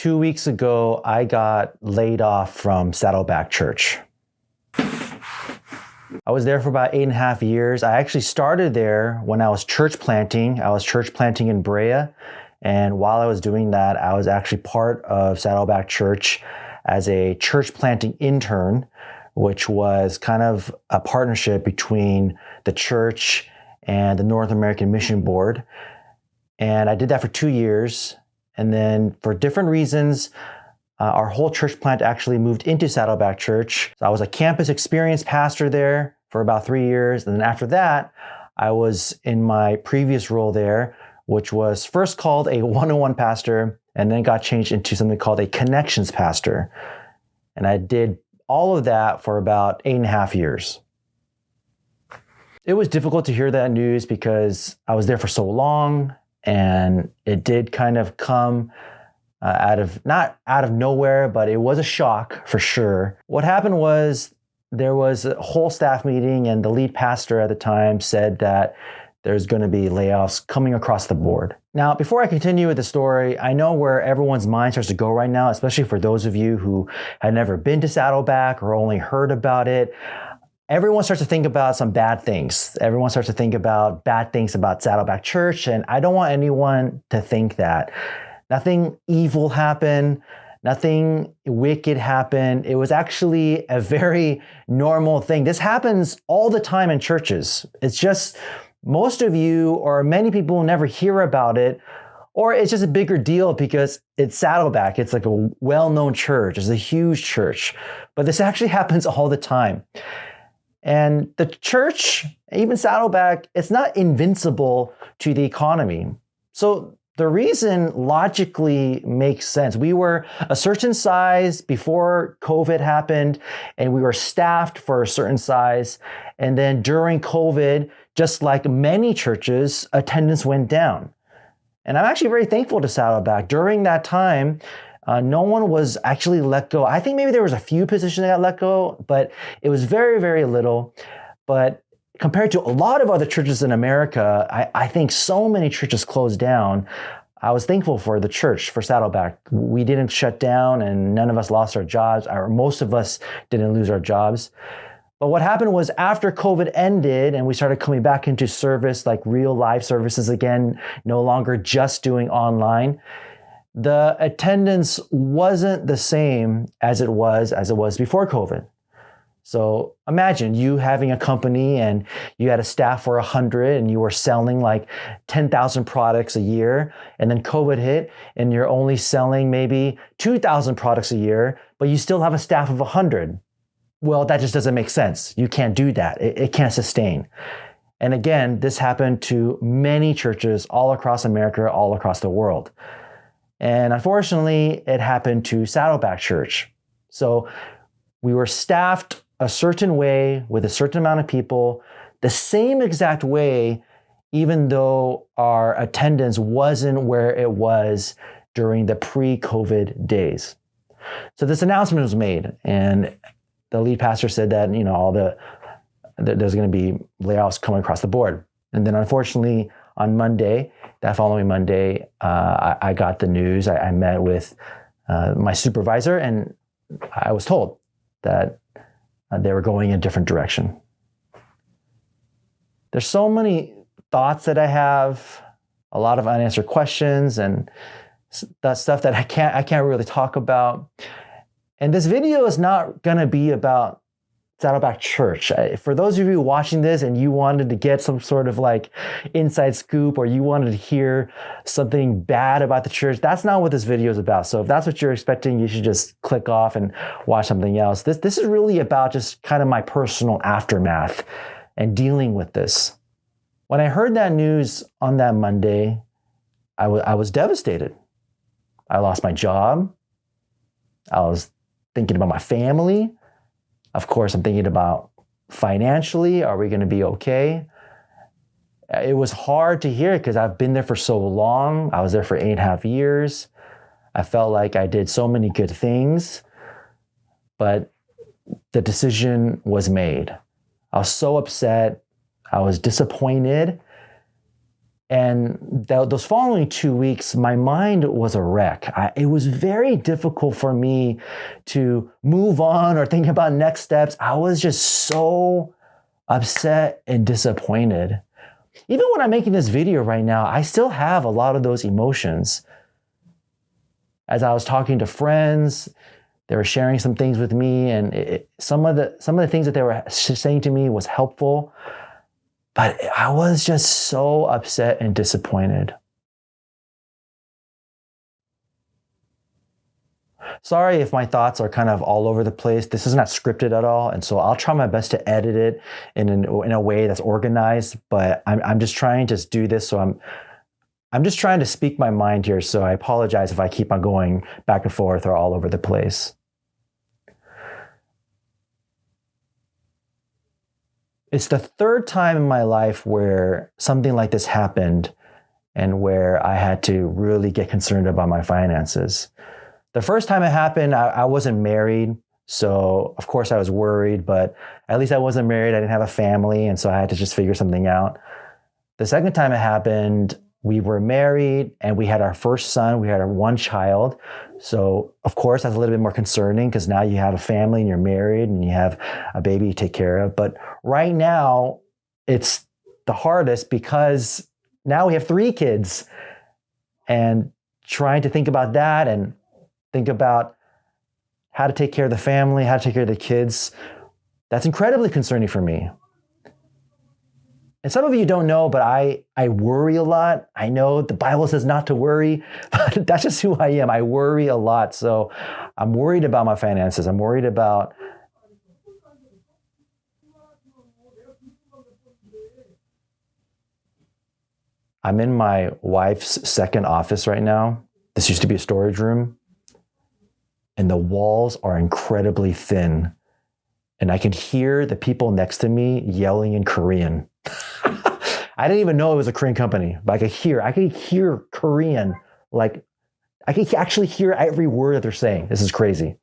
2 weeks ago, I got laid off from Saddleback Church. I was there for about 8.5 years. I actually started there when I was church planting. I was church planting in Brea. And while I was doing that, I was actually part of Saddleback Church as a church planting intern, which was kind of a partnership between the church and the North American Mission Board. And I did that for 2 years. And then for different reasons, our whole church plant actually moved into Saddleback Church. So I was a campus experience pastor there for about 3 years. And then after that, I was in my previous role there, which was first called a one-on-one pastor and then got changed into something called a connections pastor. And I did all of that for about 8.5 years. It was difficult to hear that news because I was there for so long, and it did kind of come not out of nowhere, but it was a shock for sure. What happened was there was a whole staff meeting, and the lead pastor at the time said that there's going to be layoffs coming across the board. Now, before I continue with the story, I know where everyone's mind starts to go right now, especially for those of you who had never been to Saddleback or only heard about it. Everyone starts to think about some bad things. Everyone starts to think about bad things about Saddleback Church, and I don't want anyone to think that. Nothing evil happened. Nothing wicked happened. It was actually a very normal thing. This happens all the time in churches. It's just most of you or many people never hear about it, or it's just a bigger deal because it's Saddleback. It's like a well-known church. It's a huge church. But this actually happens all the time. And the church, even Saddleback, it's not invincible to the economy. So the reason logically makes sense. We were a certain size before COVID happened, and we were staffed for a certain size. And then during COVID, just like many churches, attendance went down. And I'm actually very thankful to Saddleback. During that time, no one was actually let go. I think maybe there was a few positions that got let go, but it was very, very little. But compared to a lot of other churches in America, I think so many churches closed down. I was thankful for the church, for Saddleback. We didn't shut down and none of us lost our jobs, or most of us didn't lose our jobs. But what happened was after COVID ended and we started coming back into service, like real live services again, no longer just doing online, the attendance wasn't the same as it was before COVID. So imagine you having a company and you had a staff for 100 and you were selling like 10,000 products a year, and then COVID hit and you're only selling maybe 2,000 products a year, but you still have a staff of 100. Well, that just doesn't make sense. You can't do that. It can't sustain. And again, this happened to many churches all across America, all across the world. And unfortunately, it happened to Saddleback Church. So we were staffed a certain way with a certain amount of people, the same exact way, even though our attendance wasn't where it was during the pre-COVID days. So this announcement was made, and the lead pastor said that, there's going to be layoffs coming across the board. And then unfortunately, on Monday, that following Monday, I got the news. I met with my supervisor, and I was told that they were going in a different direction. There's so many thoughts that I have, a lot of unanswered questions, and that stuff that I can't really talk about. And this video is not going to be about Saddleback Church. For those of you watching this and you wanted to get some sort of like inside scoop, or you wanted to hear something bad about the church, that's not what this video is about. So if that's what you're expecting, you should just click off and watch something else. This is really about just kind of my personal aftermath and dealing with this. When I heard that news on that Monday, I was devastated. I lost my job. I was thinking about my family. Of course, I'm thinking about financially, are we going to be okay? It was hard to hear because I've been there for so long. I was there for 8.5 years. I felt like I did so many good things, but the decision was made. I was so upset. I was disappointed. And those following 2 weeks, my mind was a wreck. It was very difficult for me to move on or think about next steps. I was just so upset and disappointed. Even when I'm making this video right now, I still have a lot of those emotions. As I was talking to friends, they were sharing some things with me, and some of the things that they were saying to me was helpful. But I was just so upset and disappointed. Sorry if my thoughts are kind of all over the place. This is not scripted at all, and so I'll try my best to edit it in a way that's organized. But I'm just trying to do this, so I'm just trying to speak my mind here. So I apologize if I keep on going back and forth or all over the place. It's the third time in my life where something like this happened and where I had to really get concerned about my finances. The first time it happened, I wasn't married. So of course I was worried, but at least I wasn't married. I didn't have a family. And so I had to just figure something out. The second time it happened, we were married and we had our first son. We had our one child. So of course that's a little bit more concerning because now you have a family and you're married and you have a baby to take care of. But right now it's the hardest because now we have 3 kids, and trying to think about that and think about how to take care of the family, how to take care of the kids, that's incredibly concerning for me. And some of you don't know, but I worry a lot. I know the Bible says not to worry, but that's just who I am. I worry a lot. So I'm worried about my finances. I'm worried about I'm in my wife's second office right now. This used to be a storage room, and the walls are incredibly thin. And I can hear the people next to me yelling in Korean. I didn't even know it was a Korean company, but I could hear Korean. Like, I could actually hear every word that they're saying. This is crazy.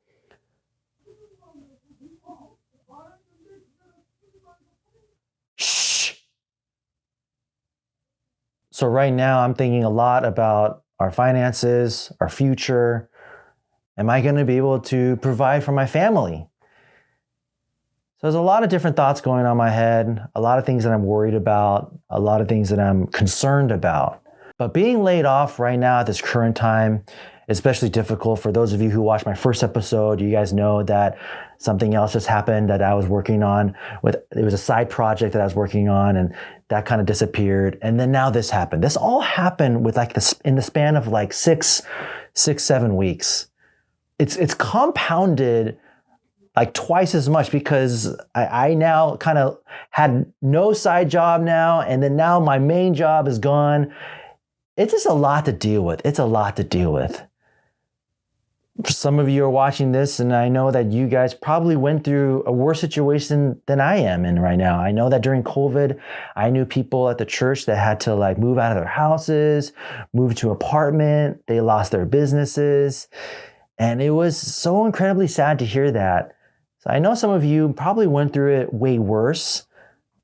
Shh. So right now I'm thinking a lot about our finances, our future. Am I going to be able to provide for my family? So there's a lot of different thoughts going on in my head, a lot of things that I'm worried about, a lot of things that I'm concerned about. But being laid off right now at this current time, especially difficult for those of you who watched my first episode. You guys know that something else just happened that I was working on. It was a side project that I was working on, and that kind of disappeared. And then now this happened. This all happened with in the span of like 7 weeks. It's compounded like twice as much because I now kind of had no side job now, and then now my main job is gone. It's just a lot to deal with. It's a lot to deal with. Some of you are watching this, and I know that you guys probably went through a worse situation than I am in right now. I know that during COVID, I knew people at the church that had to like move out of their houses, move to an apartment. They lost their businesses. And it was so incredibly sad to hear that. So I know some of you probably went through it way worse.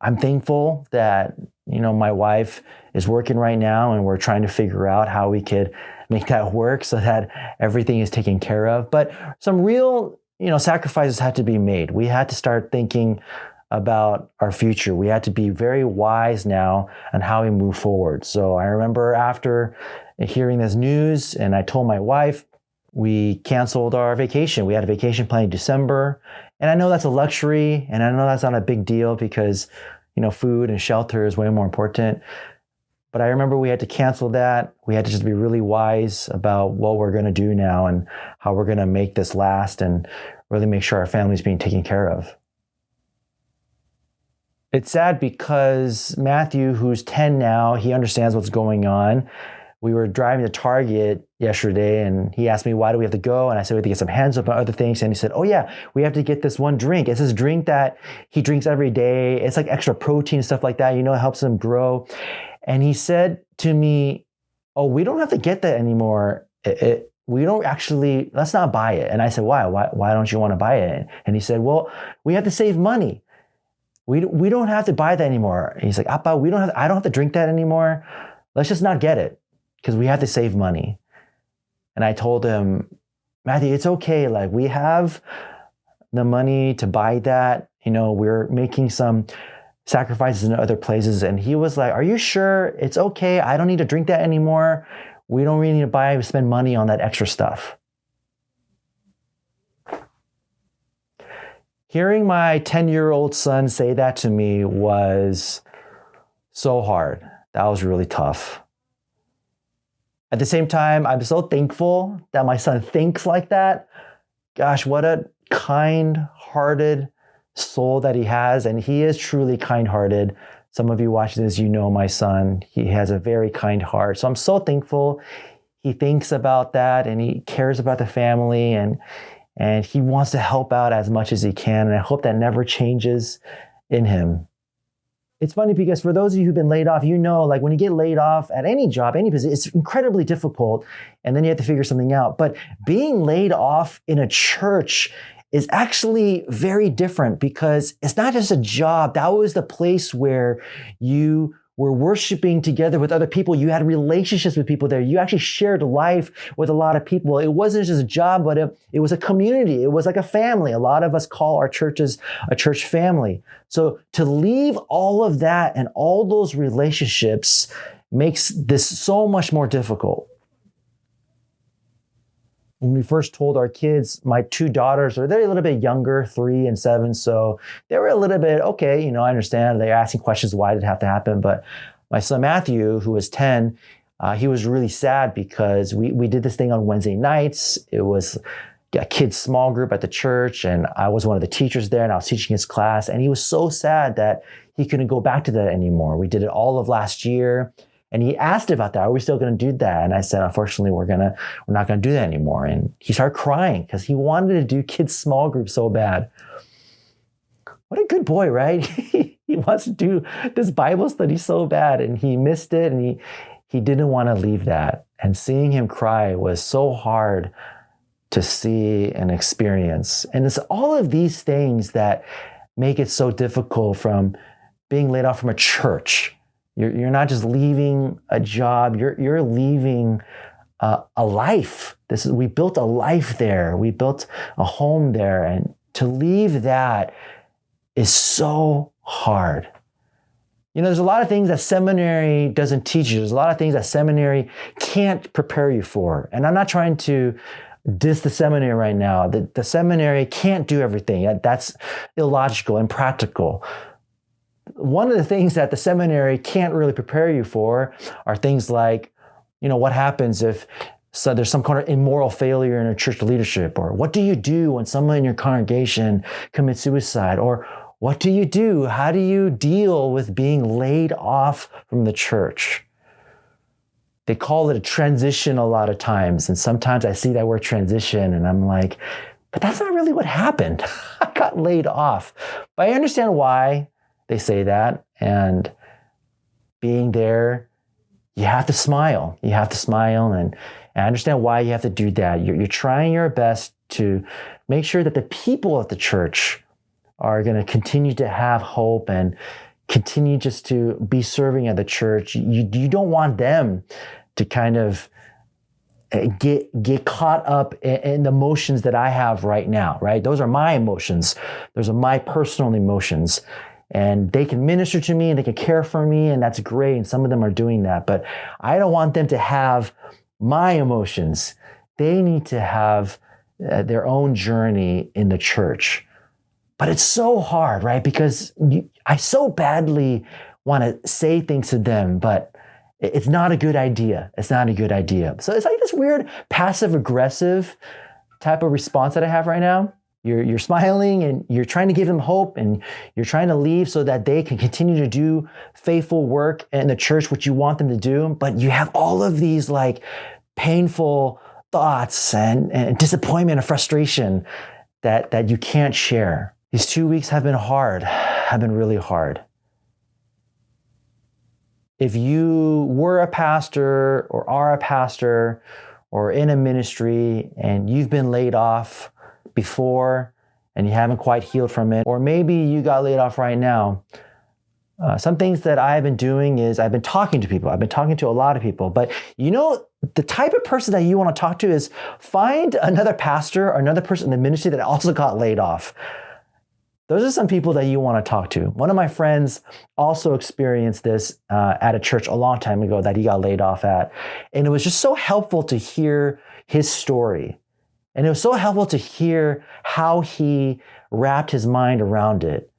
I'm thankful that, my wife is working right now, and we're trying to figure out how we could make that work so that everything is taken care of. But some real, sacrifices had to be made. We had to start thinking about our future. We had to be very wise now on how we move forward. So I remember after hearing this news, and I told my wife, we canceled our vacation. We had a vacation planned in December. And I know that's a luxury, and I know that's not a big deal because, food and shelter is way more important. But I remember we had to cancel that. We had to just be really wise about what we're going to do now and how we're going to make this last and really make sure our family's being taken care of. It's sad because Matthew, who's 10 now, he understands what's going on. We were driving to Target yesterday, and he asked me, why do we have to go? And I said, we have to get some hands up and other things. And he said, oh yeah, we have to get this one drink. It's this drink that he drinks every day. It's like extra protein and stuff like that. It helps him grow. And he said to me, oh, we don't have to get that anymore. We don't actually, let's not buy it. And I said, why? Why don't you want to buy it? And he said, well, we have to save money. We don't have to buy that anymore. And he's like, Appa, I don't have to drink that anymore. let's just not get it because we have to save money. And I told him, Matthew, it's okay. Like, we have the money to buy that. We're making some sacrifices in other places. And he was like, are you sure? It's okay. I don't need to drink that anymore. We don't really need to spend money on that extra stuff. Hearing my 10-year-old son say that to me was so hard. That was really tough. At the same time, I'm so thankful that my son thinks like that. Gosh, what a kind-hearted soul that he has. And he is truly kind-hearted. Some of you watching this, my son. He has a very kind heart. So I'm so thankful he thinks about that and he cares about the family and he wants to help out as much as he can. And I hope that never changes in him. It's funny because for those of you who've been laid off, like when you get laid off at any job, any position, it's incredibly difficult. And then you have to figure something out. But being laid off in a church is actually very different because it's not just a job. That was the place where you were worshiping together with other people. You had relationships with people there. You actually shared life with a lot of people. It wasn't just a job, but it was a community. It was like a family. A lot of us call our churches a church family. So to leave all of that and all those relationships makes this so much more difficult. When we first told our kids, my two daughters, they're a little bit younger, 3 and 7. So they were a little bit, okay, I understand. They're asking questions, why did it have to happen? But my son Matthew, who was 10, he was really sad because we did this thing on Wednesday nights. It was a kids' small group at the church, and I was one of the teachers there, and I was teaching his class. And he was so sad that he couldn't go back to that anymore. We did it all of last year. And he asked about that. Are we still going to do that? And I said, unfortunately, we're not going to do that anymore. And he started crying because he wanted to do kids' small groups so bad. What a good boy, right? He wants to do this Bible study so bad, and he missed it, and he didn't want to leave that. And seeing him cry was so hard to see and experience. And it's all of these things that make it so difficult from being laid off from a church. You're not just leaving a job, you're leaving a life. We built a life there. We built a home there. And to leave that is so hard. There's a lot of things that seminary doesn't teach you. There's a lot of things that seminary can't prepare you for. And I'm not trying to diss the seminary right now. The seminary can't do everything. That's illogical and impractical. One of the things that the seminary can't really prepare you for are things like, what happens if there's some kind of immoral failure in a church leadership, or what do you do when someone in your congregation commits suicide, or what do you do? How do you deal with being laid off from the church? They call it a transition a lot of times, and sometimes I see that word transition and I'm like, but that's not really what happened. I got laid off. But I understand why they say that, and being there, you have to smile. You have to smile, and I understand why you have to do that. You're trying your best to make sure that the people at the church are going to continue to have hope and continue just to be serving at the church. You don't want them to kind of get caught up in the emotions that I have right now, right? Those are my emotions. Those are my personal emotions. And they can minister to me and they can care for me, and that's great. And some of them are doing that. But I don't want them to have my emotions. They need to have their own journey in the church. But it's so hard, right? Because I so badly want to say things to them, but it's not a good idea. It's not a good idea. So it's like this weird passive-aggressive type of response that I have right now. You're smiling and you're trying to give them hope, and you're trying to leave so that they can continue to do faithful work in the church, which you want them to do. But you have all of these like painful thoughts and disappointment and frustration that you can't share. These 2 weeks have been hard, have been really hard. If you were a pastor or are a pastor or in a ministry and you've been laid off before and you haven't quite healed from it, or maybe you got laid off right now, Some things that I've been doing is I've been talking to people. I've been talking to a lot of people. But the type of person that you want to talk to is find another pastor or another person in the ministry that also got laid off. Those are some people that you want to talk to. One of my friends also experienced this at a church a long time ago that he got laid off at. And it was just so helpful to hear his story. And it was so helpful to hear how he wrapped his mind around it.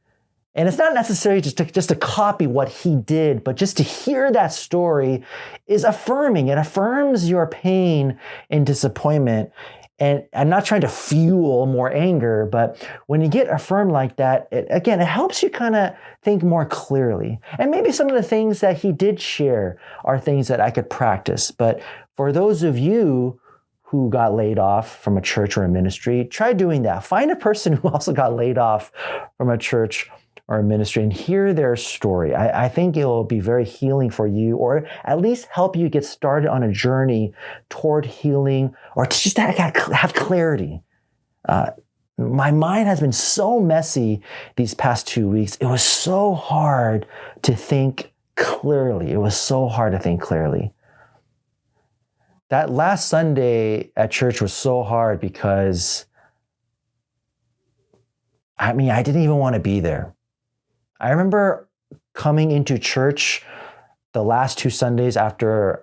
And it's not necessarily just to copy what he did, but just to hear that story is affirming. It affirms your pain and disappointment. And I'm not trying to fuel more anger, but when you get affirmed like that, it helps you kind of think more clearly. And maybe some of the things that he did share are things that I could practice. But for those of you who got laid off from a church or a ministry, try doing that. Find a person who also got laid off from a church or a ministry and hear their story. I think it will be very healing for you, or at least help you get started on a journey toward healing, or to just have clarity. My mind has been so messy these past 2 weeks. It was so hard to think clearly. That last Sunday at church was so hard because, I didn't even want to be there. I remember coming into church the last 2 Sundays after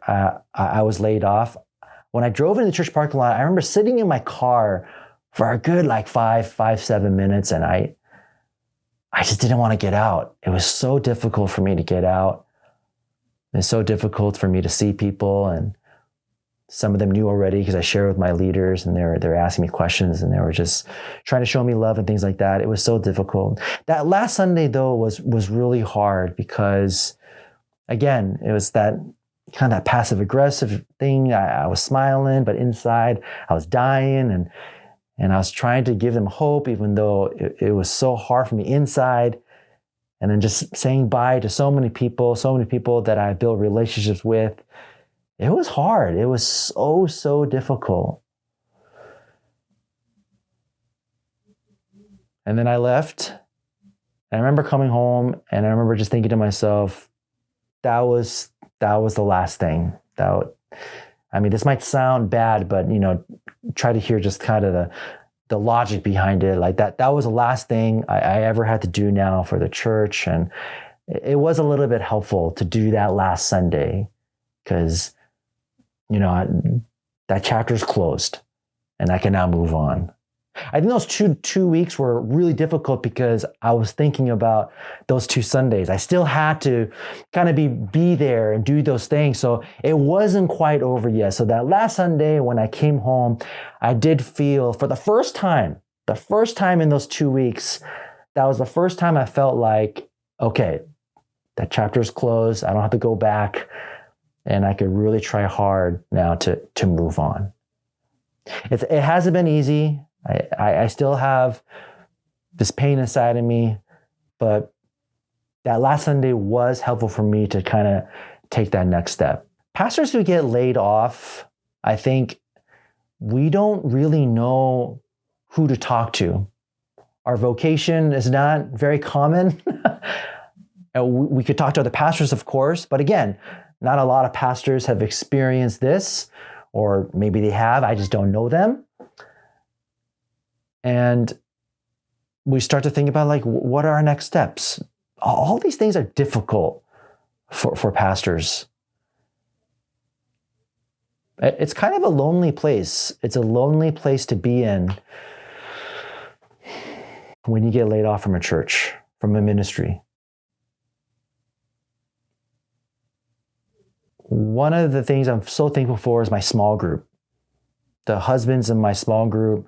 I was laid off. When I drove into the church parking lot, I remember sitting in my car for a good 7 minutes, and I just didn't want to get out. It was so difficult for me to get out. It's so difficult for me to see people, and some of them knew already because I shared with my leaders, and they're asking me questions, and they were just trying to show me love and things like that. It was so difficult. That last Sunday, though, was really hard because, again, it was that kind of passive aggressive thing. I was smiling, but inside I was dying, and I was trying to give them hope, even though it was so hard for me inside. And then just saying bye to so many people that I built relationships with. It was hard. It was so difficult. And then I left. And I remember coming home, and I remember just thinking to myself, that was the last thing. This might sound bad, but try to hear just kind of the logic behind it. Like that was the last thing I ever had to do now for the church. And it was a little bit helpful to do that last Sunday because that chapter is closed and I can now move on. I think those two weeks were really difficult because I was thinking about those 2 Sundays. I still had to kind of be there and do those things. So it wasn't quite over yet. So that last Sunday when I came home, I did feel for the first time in those 2 weeks, that was the first time I felt like, okay, that chapter is closed. I don't have to go back. And I could really try hard now to move on. It hasn't been easy. I still have this pain inside of me, but that last Sunday was helpful for me to kind of take that next step. Pastors who get laid off, I think we don't really know who to talk to. Our vocation is not very common. We could talk to other pastors, of course, but again, not a lot of pastors have experienced this, or maybe they have, I just don't know them. And we start to think about what are our next steps? All these things are difficult for pastors. It's kind of a lonely place. It's a lonely place to be in when you get laid off from a church, from a ministry. One of the things I'm so thankful for is my small group. The husbands in my small group,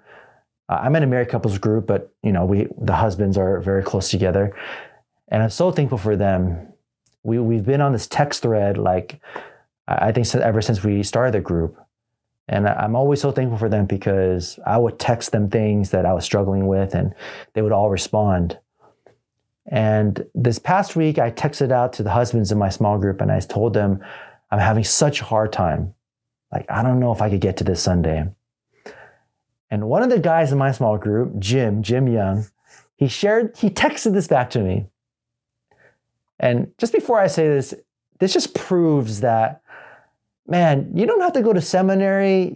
I'm in a married couples group, but the husbands are very close together. And I'm so thankful for them. We've been on this text thread, I think ever since we started the group. And I'm always so thankful for them because I would text them things that I was struggling with and they would all respond. And this past week, I texted out to the husbands in my small group and I told them, I'm having such a hard time. I don't know if I could get to this Sunday. And one of the guys in my small group, Jim Young, he texted this back to me. And just before I say this, this just proves that, man, you don't have to go to seminary.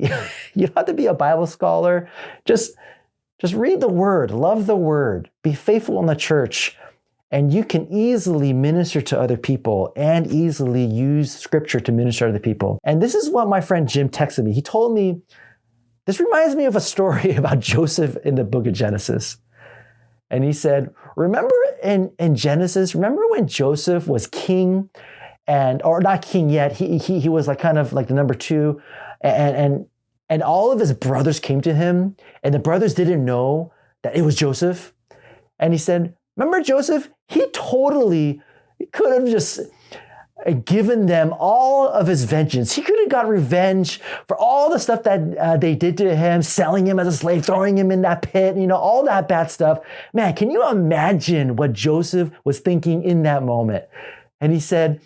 You don't have to be a Bible scholar. Just read the word, love the word, be faithful in the church, and you can easily minister to other people and easily use scripture to minister to other people. And this is what my friend Jim texted me. He told me, this reminds me of a story about Joseph in the book of Genesis. And he said, remember in Genesis, remember when Joseph was king or not king yet, he was like kind of like the number two, and all of his brothers came to him, and the brothers didn't know that it was Joseph. And he said, remember Joseph? He totally could have just given them all of his vengeance. He could have got revenge for all the stuff that they did to him, selling him as a slave, throwing him in that pit, all that bad stuff. Man, can you imagine what Joseph was thinking in that moment? And he said,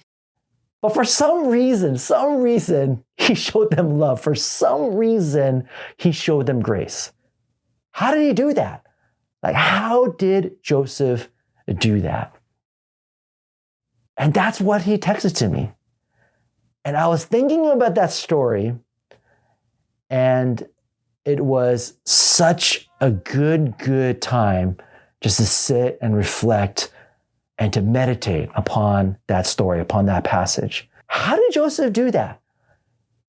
but for some reason, he showed them love. For some reason, he showed them grace. How did he do that? Like, how did Joseph do that? And that's what he texted to me. And I was thinking about that story, and it was such a good time just to sit and reflect and to meditate upon that story, upon that passage. How did Joseph do that?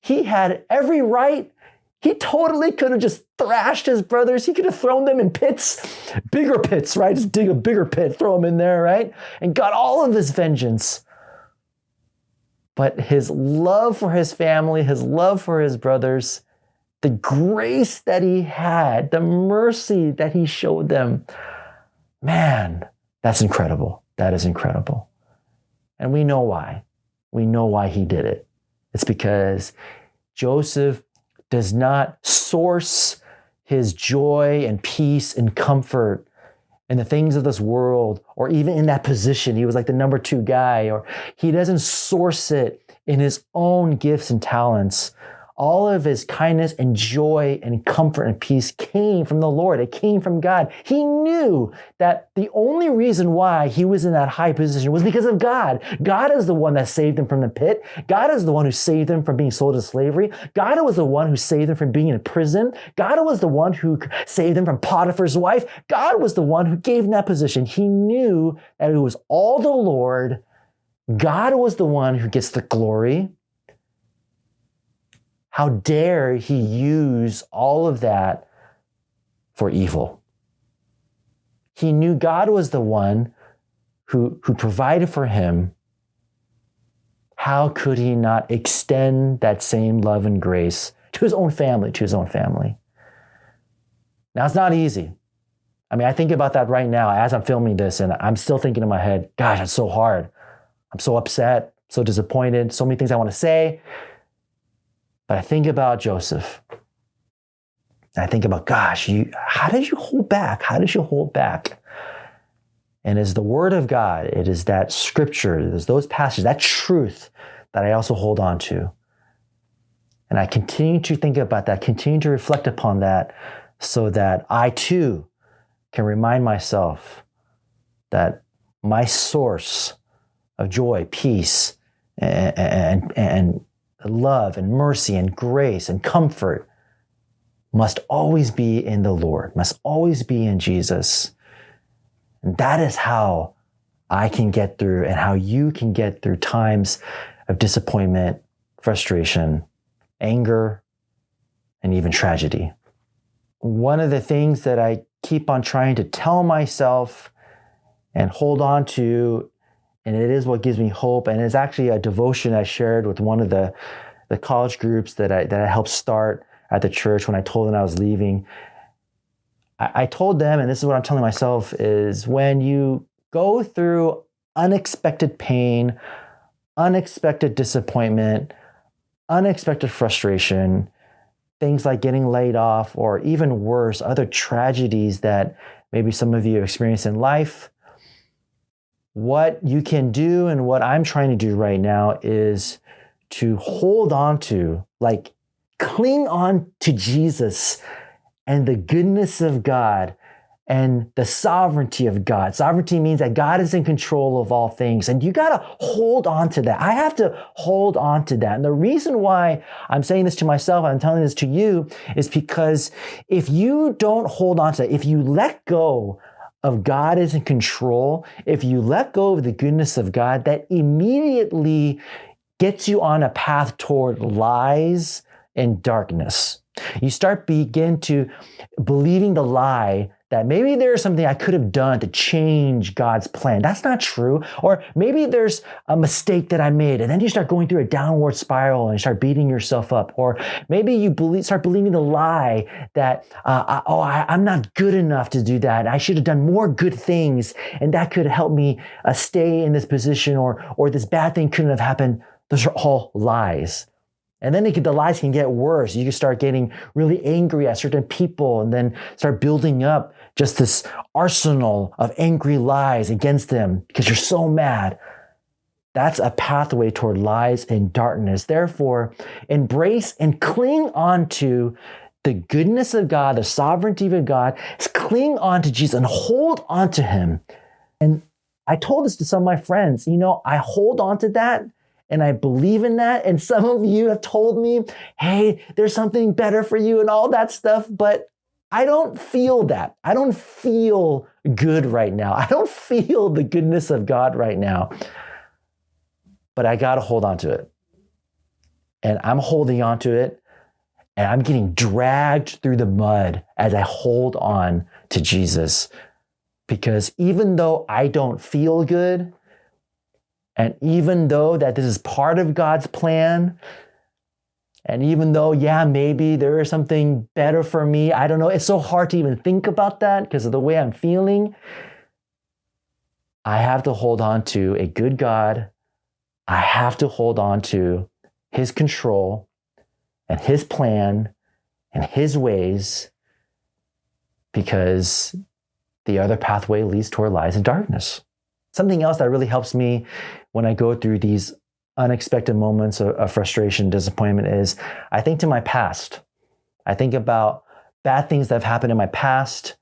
He had every right. He totally could have just thrashed his brothers. He could have thrown them in pits, bigger pits, right? Just dig a bigger pit, throw them in there, right? And got all of his vengeance. But his love for his family, his love for his brothers, the grace that he had, the mercy that he showed them, man, that's incredible. That is incredible. And we know why. We know why he did it. It's because Joseph does not source his joy and peace and comfort in the things of this world, or even in that position. He was like the number two guy, or he doesn't source it in his own gifts and talents. All of his kindness and joy and comfort and peace came from the Lord. It came from God. He knew that the only reason why he was in that high position was because of God. God is the one that saved him from the pit. God is the one who saved him from being sold to slavery. God was the one who saved him from being in prison. God was the one who saved him from Potiphar's wife. God was the one who gave him that position. He knew that it was all the Lord. God was the one who gets the glory. How dare he use all of that for evil? He knew God was the one who provided for him. How could he not extend that same love and grace to his own family, Now, it's not easy. I mean, I think about that right now as I'm filming this, and I'm still thinking in my head, gosh, it's so hard. I'm so upset, so disappointed, so many things I want to say. But I think about Joseph. And I think about, gosh, how did you hold back? How did you hold back? And it's the word of God. It is that scripture, it is those passages, that truth that I also hold on to. And I continue to think about that, continue to reflect upon that, so that I too can remind myself that my source of joy, peace, and love and mercy and grace and comfort must always be in the Lord, must always be in Jesus. And that is how I can get through, and how you can get through times of disappointment, frustration, anger, and even tragedy. One of the things that I keep on trying to tell myself and hold on to, and it is what gives me hope. And it's actually a devotion I shared with one of the college groups that I helped start at the church when I told them I was leaving. I told them, and this is what I'm telling myself, is when you go through unexpected pain, unexpected disappointment, unexpected frustration, things like getting laid off, or even worse, other tragedies that maybe some of you have experienced in life, what you can do, and what I'm trying to do right now, is to hold on to, like, cling on to Jesus and the goodness of God, and the sovereignty of God. Sovereignty means that God is in control of all things, and you got to hold on to that. I have to hold on to that. And the reason why I'm saying this to myself, I'm telling this to you, is because if you don't hold on to that, if you let go of God is in control, if you let go of the goodness of God, that immediately gets you on a path toward lies and darkness. You begin to believing the lie that maybe there's something I could have done to change God's plan. That's not true. Or maybe there's a mistake that I made, and then you start going through a downward spiral and start beating yourself up. Or maybe you start believing the lie that, I'm not good enough to do that. I should have done more good things, and that could help me stay in this position, or this bad thing couldn't have happened. Those are all lies. And then the lies can get worse. You can start getting really angry at certain people and then start building up just this arsenal of angry lies against them because you're so mad. That's a pathway toward lies and darkness. Therefore, embrace and cling on to the goodness of God, the sovereignty of God. Cling on to Jesus and hold on to him. And I told this to some of my friends, I hold on to that. And I believe in that. And some of you have told me, hey, there's something better for you and all that stuff. But I don't feel that. I don't feel good right now. I don't feel the goodness of God right now. But I got to hold on to it. And I'm holding on to it. And I'm getting dragged through the mud as I hold on to Jesus. Because even though I don't feel good, and even though that this is part of God's plan, and even though, maybe there is something better for me, I don't know, it's so hard to even think about that because of the way I'm feeling. I have to hold on to a good God. I have to hold on to his control and his plan and his ways, because the other pathway leads toward lies and darkness. Something else that really helps me when I go through these unexpected moments of frustration, disappointment is I think to my past. I think about bad things that have happened in my past.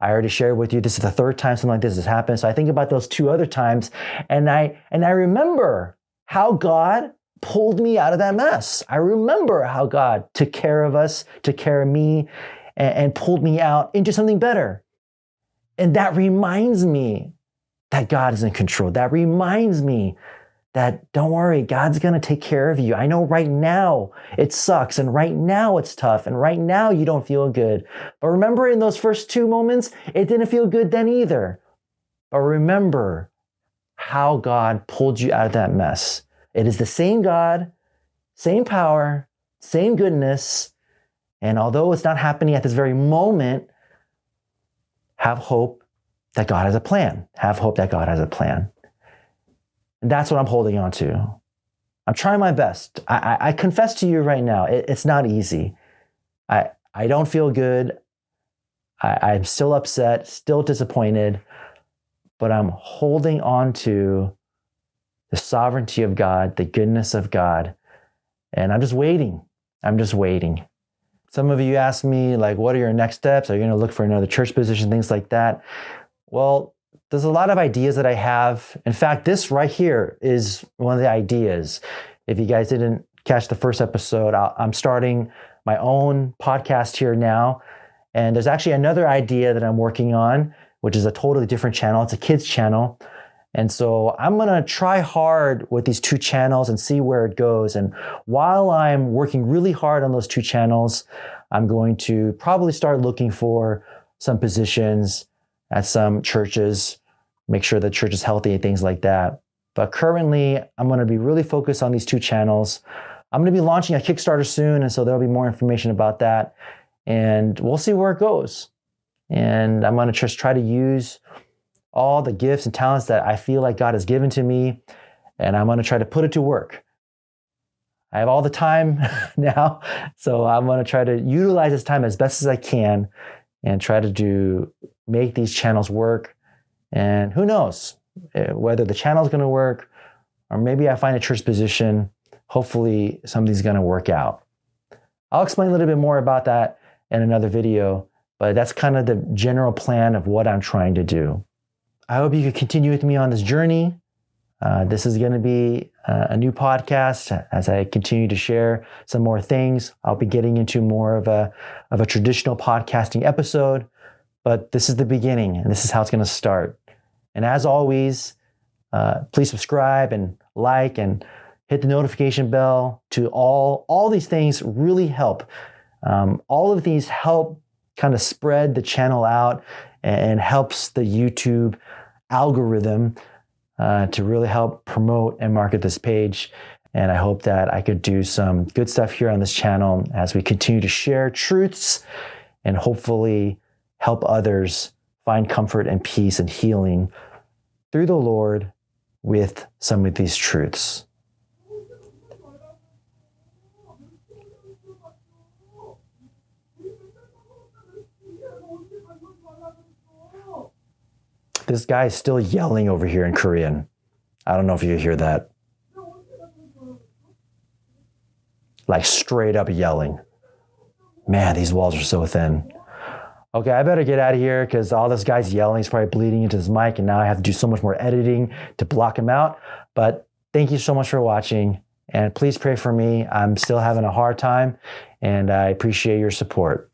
I already shared with you, this is the third time something like this has happened. So I think about those two other times, and I remember how God pulled me out of that mess. I remember how God took care of us, took care of me, and pulled me out into something better. And that reminds me that God is in control. That reminds me that don't worry, God's going to take care of you. I know right now it sucks, and right now it's tough, and right now you don't feel good. But remember, in those first two moments, it didn't feel good then either. But remember how God pulled you out of that mess. It is the same God, same power, same goodness. And although it's not happening at this very moment, have hope that God has a plan. Have hope that God has a plan. And that's what I'm holding on to. I'm trying my best. I confess to you right now, it's not easy. I don't feel good. I'm still upset, still disappointed, but I'm holding on to the sovereignty of God, the goodness of God, and I'm just waiting. I'm just waiting. Some of you ask me, what are your next steps? Are you going to look for another church position, things like that? Well, there's a lot of ideas that I have. In fact, this right here is one of the ideas. If you guys didn't catch the first episode, I'm starting my own podcast here now. And there's actually another idea that I'm working on, which is a totally different channel. It's a kids channel. And so I'm going to try hard with these two channels and see where it goes. And while I'm working really hard on those two channels, I'm going to probably start looking for some positions at some churches, make sure the church is healthy and things like that. But currently, I'm going to be really focused on these two channels. I'm going to be launching a Kickstarter soon, and so there'll be more information about that. And we'll see where it goes. And I'm going to just try to use all the gifts and talents that I feel like God has given to me, and I'm going to try to put it to work. I have all the time now, so I'm going to try to utilize this time as best as I can and try to make these channels work. And who knows whether the channel is going to work, or maybe I find a church position. Hopefully something's going to work out. I'll explain a little bit more about that in another video, But that's kind of the general plan of what I'm trying to do. I hope you can continue with me on this journey. This is going to be a new podcast as I continue to share some more things. I'll be getting into more of a traditional podcasting episode, but this is the beginning, and this is how it's going to start. And as always, please subscribe and like and hit the notification bell. To all these things really help. All of these help kind of spread the channel out and helps the YouTube algorithm to really help promote and market this page. And I hope that I could do some good stuff here on this channel as we continue to share truths and hopefully help others find comfort and peace and healing through the Lord with some of these truths. This guy is still yelling over here in Korean. I don't know if you hear that. Like straight up yelling. Man, these walls are so thin. Okay, I better get out of here because all this guy's yelling is probably bleeding into his mic, and now I have to do so much more editing to block him out. But thank you so much for watching, and please pray for me. I'm still having a hard time, and I appreciate your support.